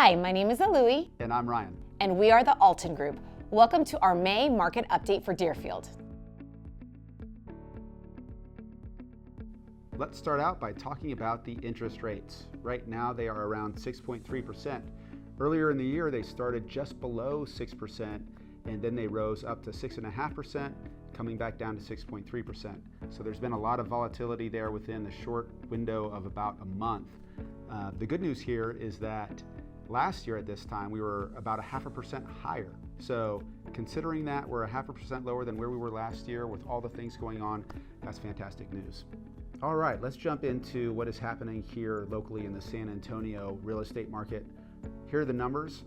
Hi, my name is Alui. And I'm Ryan. And we are the Alton Group. Welcome to our May market update for Deerfield. Let's start out by talking about the interest rates. Right now they are around 6.3%. Earlier in the year they started just below 6% and then they rose up to 6.5%, coming back down to 6.3%. So there's been a lot of volatility there within the short window of about a month. The good news here is that last year at this time we were about 0.5% higher. So considering that we're 0.5% lower than where we were last year with all the things going on, that's fantastic news. All right, let's jump into what is happening here locally in the San Antonio real estate market. Here are the numbers.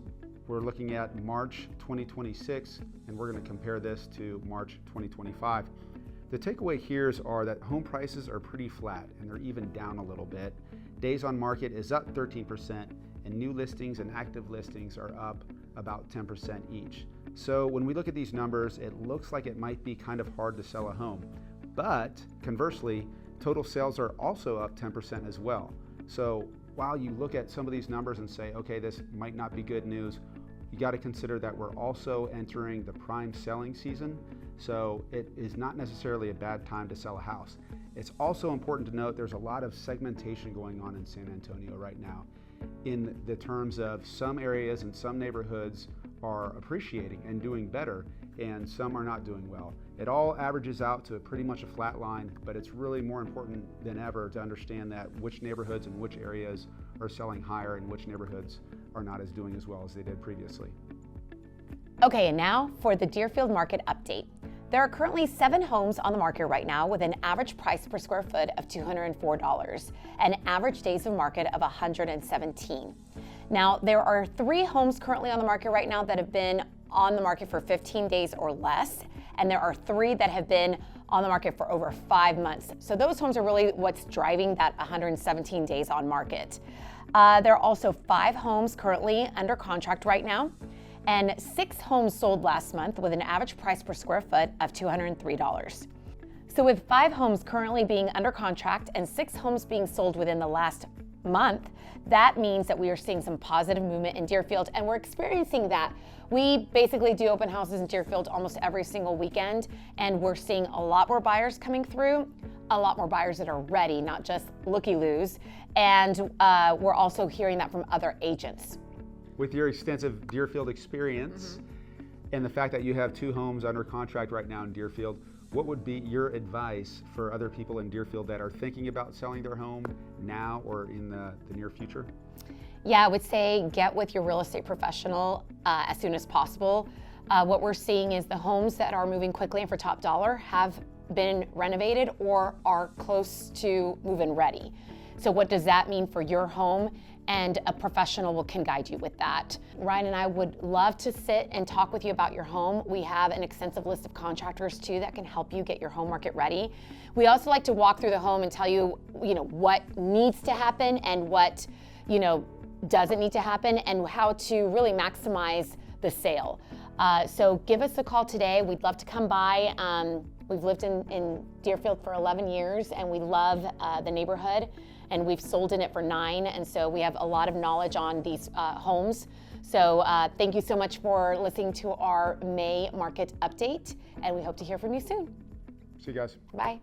We're looking at March 2026, and we're going to compare this to March 2025. The takeaway here are that home prices are pretty flat, and they're even down a little bit. Days on market is up 13%, and new listings and active listings are up about 10% each. So when we look at these numbers, it looks like it might be kind of hard to sell a home. But conversely, total sales are also up 10% as well. So while you look at some of these numbers and say, okay, this might not be good news, you got to consider that we're also entering the prime selling season. So it is not necessarily a bad time to sell a house. It's also important to note there's a lot of segmentation going on in San Antonio right now, in the terms of some areas and some neighborhoods are appreciating and doing better, and some are not doing well. It all averages out to pretty much a flat line, but it's really more important than ever to understand that which neighborhoods and which areas are selling higher and which neighborhoods are not as doing as well as they did previously. Okay, and now for the Deerfield market update. There are currently 7 homes on the market right now with an average price per square foot of $204 and average days of market of 117. Now, there are 3 homes currently on the market right now that have been on the market for 15 days or less, and there are 3 that have been on the market for over 5 months. So those homes are really what's driving that 117 days on market. There are also 5 homes currently under contract right now, and 6 homes sold last month with an average price per square foot of $203. So with 5 homes currently being under contract and 6 homes being sold within the last month, that means that we are seeing some positive movement in Deerfield, and we're experiencing that. We basically do open houses in Deerfield almost every single weekend, and we're seeing a lot more buyers coming through, a lot more buyers that are ready, not just looky-loos, and we're also hearing that from other agents. With your extensive Deerfield experience and the fact that you have 2 homes under contract right now in Deerfield, what would be your advice for other people in Deerfield that are thinking about selling their home now or in the near future? Yeah, I would say get with your real estate professional as soon as possible. What we're seeing is the homes that are moving quickly and for top dollar have been renovated or are close to move-in ready. So what does that mean for your home? And a professional can guide you with that. Ryan and I would love to sit and talk with you about your home. We have an extensive list of contractors too that can help you get your home market ready. We also like to walk through the home and tell you, what needs to happen and what, doesn't need to happen, and how to really maximize the sale. So give us a call today. We'd love to come by. We've lived in Deerfield for 11 years and we love the neighborhood, and we've sold in it for 9, and so we have a lot of knowledge on these homes. So thank you so much for listening to our May market update, and we hope to hear from you soon. See you guys. Bye.